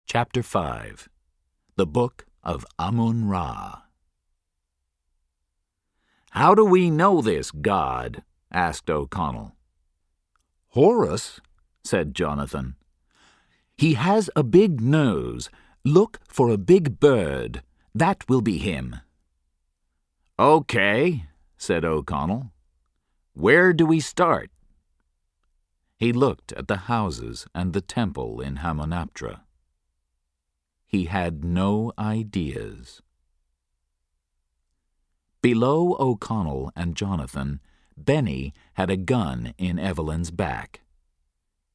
Chapter 5 The Book of Amun-Ra. "How do we know this God?" asked O'Connell. "Horus," said Jonathan. "He has a big nose. Look for a big bird. That will be him." "Okay," said O'Connell. "Where do we start?" He looked at the houses and the temple in Hamunaptra. He had no ideas. Below O'Connell and Jonathan, Benny had a gun in Evelyn's back.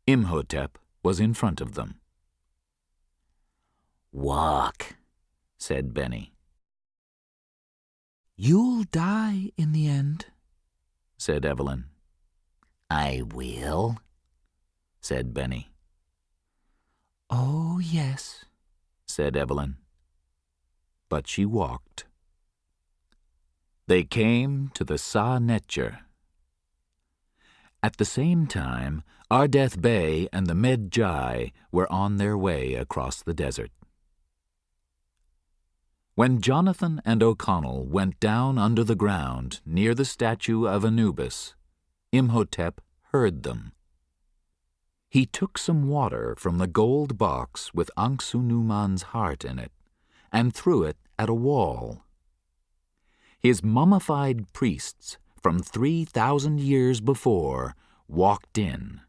Imhotep was in front of them. "Walk," said Benny. "You'll die in the end," said Evelyn. "I will," said Benny. "Oh, yes," said Evelyn. But she walked. They came to the Sa-Netjer. At the same time, Ardeth Bey and the Medjai were on their way across the desert. When Jonathan and O'Connell went down under the ground near the statue of Anubis, Imhotep heard them. He took some water from the gold box with Anksunuman's heart in it and threw it at a wall. His mummified priests from 3,000 years before walked in.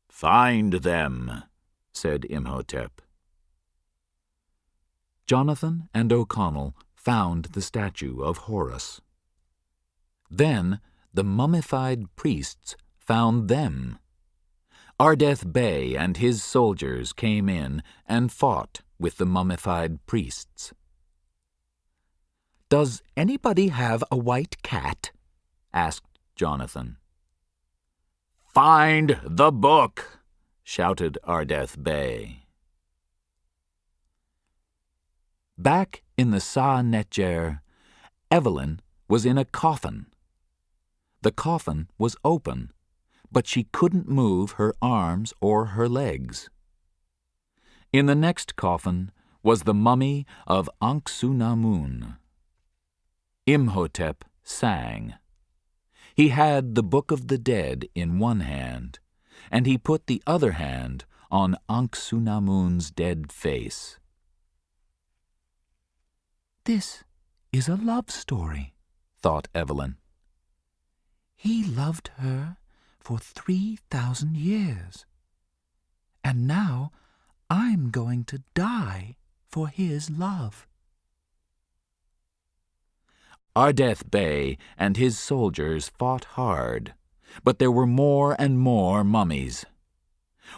"Find them," said Imhotep. Jonathan and O'Connell found the statue of Horus. Then the mummified priests found them. Ardeth Bey and his soldiers came in and fought with the mummified priests. "Does anybody have a white cat?" asked Jonathan. "Find the book!" shouted Ardeth Bey. Back in the Sa-Netjer, Evelyn was in a coffin. The coffin was open, but she couldn't move her arms or her legs. In the next coffin was the mummy of Anksunamun. Imhotep sang. He had the Book of the Dead in one hand, and he put the other hand on Anksunamun's dead face. "This is a love story," thought Evelyn. "He loved her for 3,000 years. And now I'm going to die for his love." Ardeth Bey and his soldiers fought hard, but there were more and more mummies.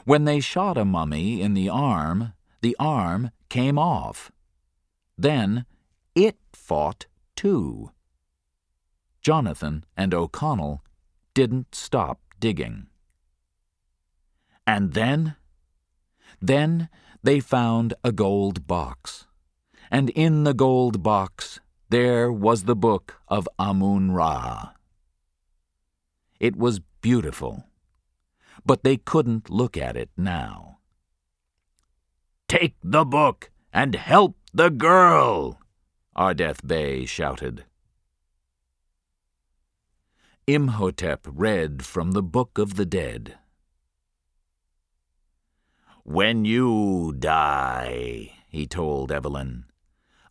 When they shot a mummy in the arm came off. Then it fought too. Jonathan and O'Connell didn't stop digging. And then they found a gold box, and in the gold box there was the book of Amun-Ra. It was beautiful, but they couldn't look at it now. "Take the book and help the girl!" Ardeth Bey shouted. Imhotep read from the Book of the Dead. "When you die," he told Evelyn,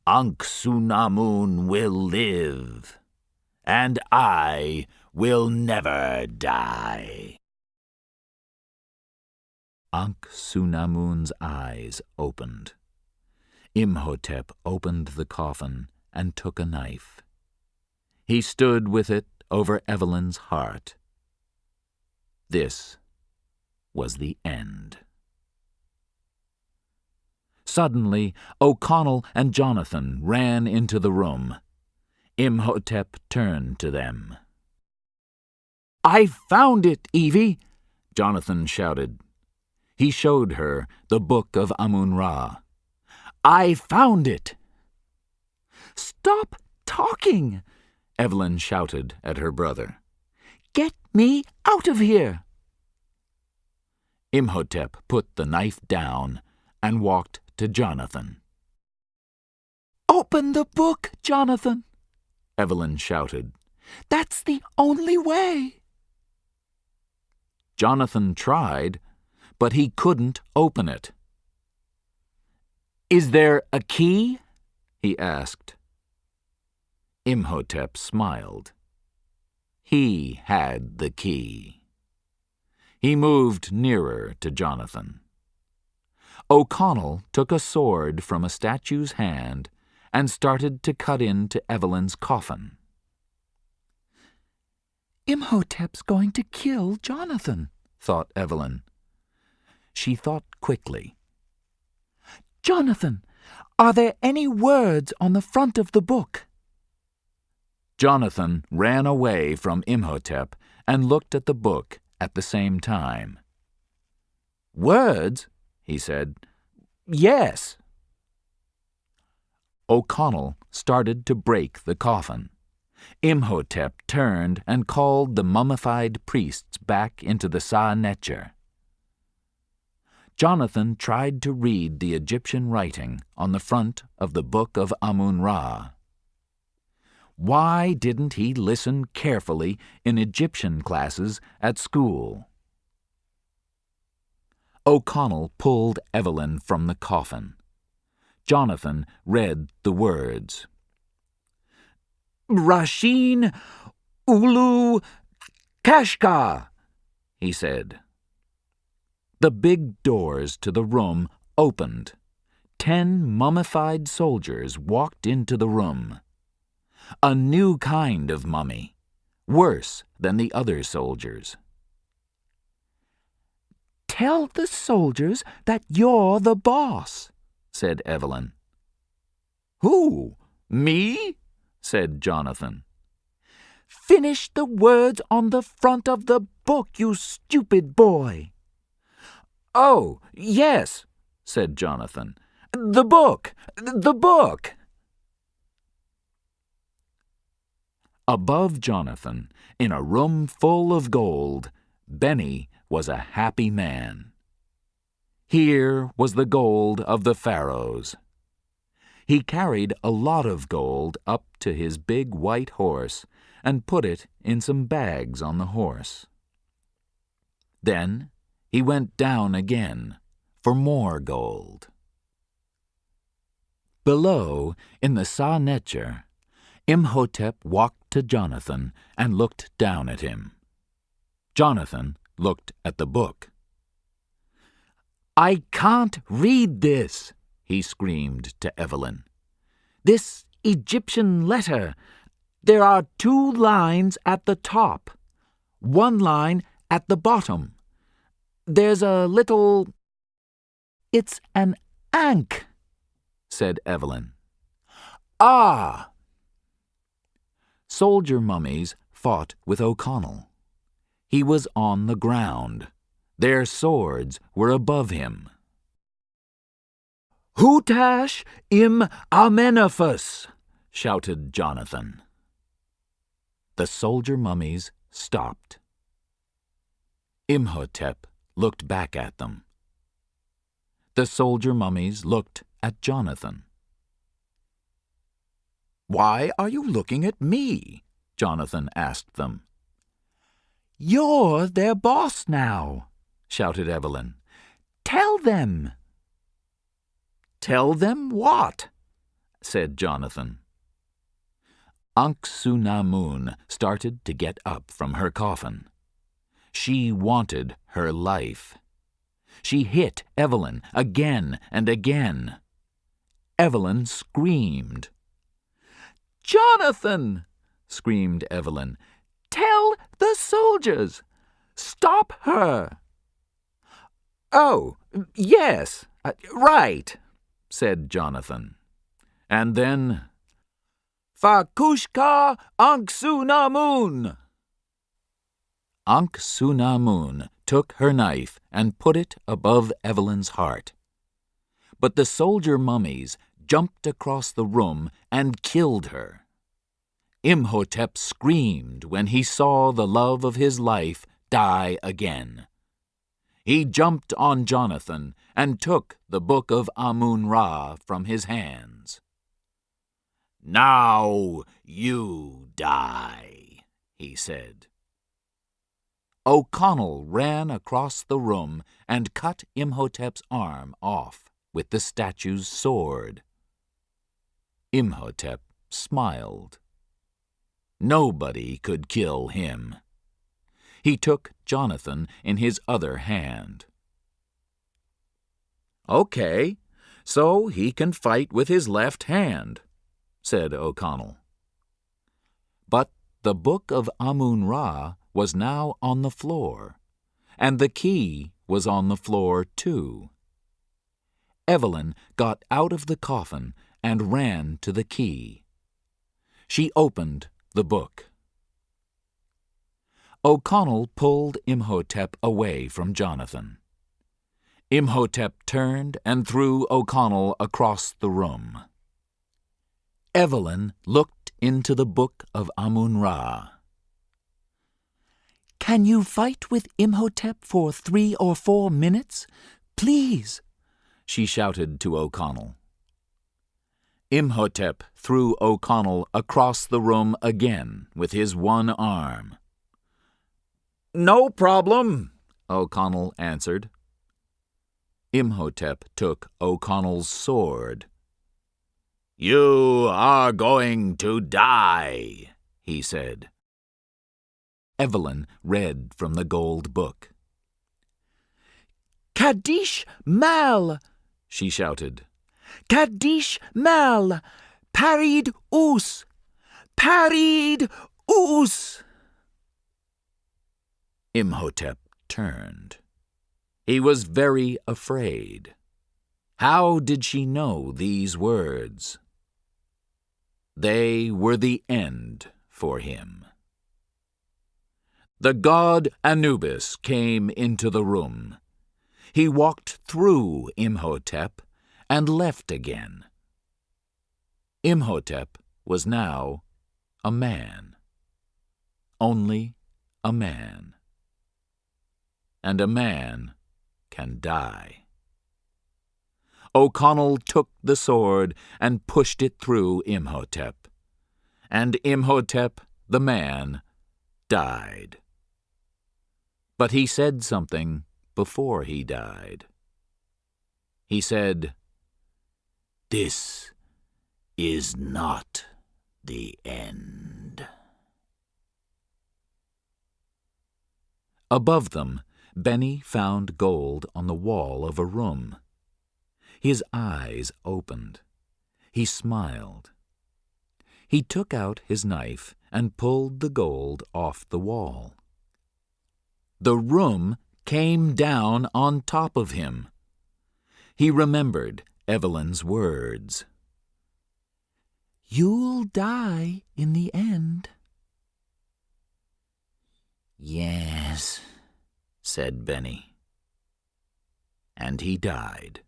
"Anksunamun will live, and I will never die." Anksunamun's eyes opened. Imhotep opened the coffin and took a knife. He stood with it over Evelyn's heart. This was the end. Suddenly, O'Connell and Jonathan ran into the room. Imhotep turned to them. "I found it, Evie!" Jonathan shouted. He showed her the Book of Amun-Ra. "I found it!" "Stop talking!" Evelyn shouted at her brother. "Get me out of here!" Imhotep put the knife down, and walked to Jonathan. "Open the book, Jonathan," Evelyn shouted. "That's the only way." Jonathan tried, but he couldn't open it. "Is there a key?" he asked. Imhotep smiled. He had the key. He moved nearer to Jonathan. O'Connell took a sword from a statue's hand and started to cut into Evelyn's coffin. "Imhotep's going to kill Jonathan," thought Evelyn. She thought quickly. "Jonathan, are there any words on the front of the book?" Jonathan ran away from Imhotep and looked at the book at the same time. "Words?" he said. "Yes." O'Connell started to break the coffin. Imhotep turned and called the mummified priests back into the Sa-Netjer. Jonathan tried to read the Egyptian writing on the front of the Book of Amun-Ra. Why didn't he listen carefully in Egyptian classes at school? O'Connell pulled Evelyn from the coffin. Jonathan read the words. "Rashin Ulu Kashka," he said. The big doors to the room opened. 10 mummified soldiers walked into the room. A new kind of mummy, worse than the other soldiers. "Tell the soldiers that you're the boss," said Evelyn. "Who? Me?" said Jonathan. "Finish the words on the front of the book, you stupid boy." "Oh, yes," said Jonathan. "The book! The book!" Above Jonathan, in a room full of gold, Benny was a happy man. Here was the gold of the pharaohs. He carried a lot of gold up to his big white horse and put it in some bags on the horse. Then he went down again for more gold. Below, in the Sa-Netjer, Imhotep walked to Jonathan and looked down at him. Jonathan looked at the book. "I can't read this," he screamed to Evelyn. "This Egyptian letter. There are 2 lines at the top, 1 line at the bottom. There's a little—" "It's an ankh," said Evelyn. "Ah!" Soldier mummies fought with O'Connell. He was on the ground. Their swords were above him. "Hutash im Amenephus!" shouted Jonathan. The soldier mummies stopped. Imhotep looked back at them. The soldier mummies looked at Jonathan. "Why are you looking at me?" Jonathan asked them. "You're their boss now," shouted Evelyn. "Tell them." "Tell them what?" said Jonathan. Ankh-Su-Namun started to get up from her coffin. She wanted her life. She hit Evelyn again and again. Evelyn screamed. "Jonathan!" screamed Evelyn. "Tell the soldiers! Stop her!" "Oh, yes, right," said Jonathan. And then, "Fakushka Ankh-Su-Namun!" Ankh-Su-Namun took her knife and put it above Evelyn's heart. But the soldier mummies jumped across the room and killed her. Imhotep screamed when he saw the love of his life die again. He jumped on Jonathan and took the book of Amun-Ra from his hands. "Now you die," he said. O'Connell ran across the room and cut Imhotep's arm off with the statue's sword. Imhotep smiled. Nobody could kill him. He took Jonathan in his other hand. "Okay, so he can fight with his left hand," said O'Connell. But the book of Amun-Ra was now on the floor, and the key was on the floor too. Evelyn got out of the coffin and ran to the key. She opened the book. O'Connell pulled Imhotep away from Jonathan. Imhotep turned and threw O'Connell across the room. Evelyn looked into the book of Amun-Ra. "Can you fight with Imhotep for 3 or 4 minutes? Please," she shouted to O'Connell. Imhotep threw O'Connell across the room again with his one arm. "No problem," O'Connell answered. Imhotep took O'Connell's sword. "You are going to die," he said. Evelyn read from the gold book. "Kadish Mal," she shouted. "Kadish Mal, Parid Us, Parid Us." Imhotep turned. He was very afraid. How did she know these words? They were the end for him. The god Anubis came into the room. He walked through Imhotep and left again. Imhotep was now a man. Only a man. And a man can die. O'Connell took the sword and pushed it through Imhotep. And Imhotep, the man, died. But he said something before he died. He said, "This is not the end." Above them, Benny found gold on the wall of a room. His eyes opened. He smiled. He took out his knife and pulled the gold off the wall. The room came down on top of him. He remembered Evelyn's words. "You'll die in the end." "Yes," said Benny. And he died.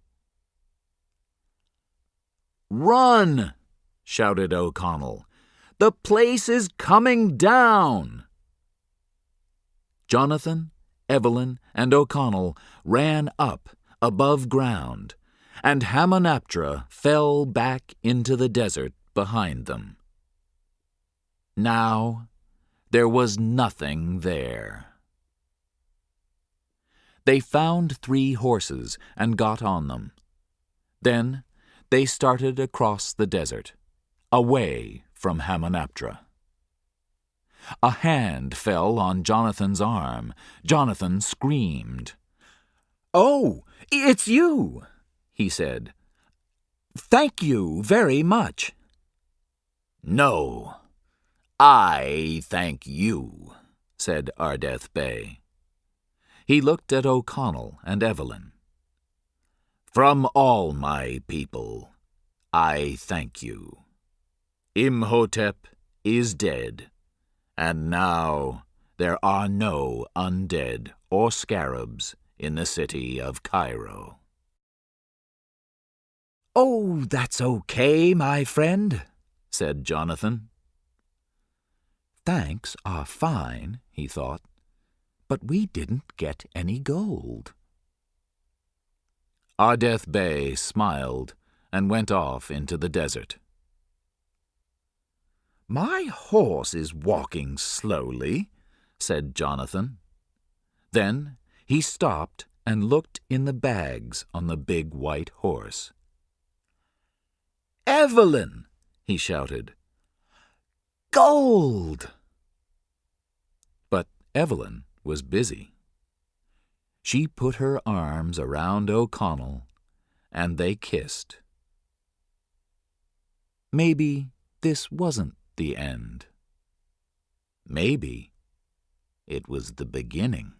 "Run!" shouted O'Connell. "The place is coming down!" Jonathan, Evelyn, and O'Connell ran up above ground, and Hamunaptra fell back into the desert behind them. Now there was nothing there. They found 3 horses and got on them. Then they started across the desert, away from Hamunaptra. A hand fell on Jonathan's arm. Jonathan screamed. "Oh, it's you," he said. "Thank you very much." "No, I thank you," said Ardeth Bey. He looked at O'Connell and Evelyn. "From all my people, I thank you. Imhotep is dead, and now there are no undead or scarabs in the city of Cairo." "Oh, that's okay, my friend," said Jonathan. "Thanks are fine," he thought, "but we didn't get any gold." Ardeth Bay smiled and went off into the desert. "My horse is walking slowly," said Jonathan. Then he stopped and looked in the bags on the big white horse. "Evelyn!" he shouted. "Gold!" But Evelyn was busy. She put her arms around O'Connell, and they kissed. Maybe this wasn't the end. Maybe it was the beginning.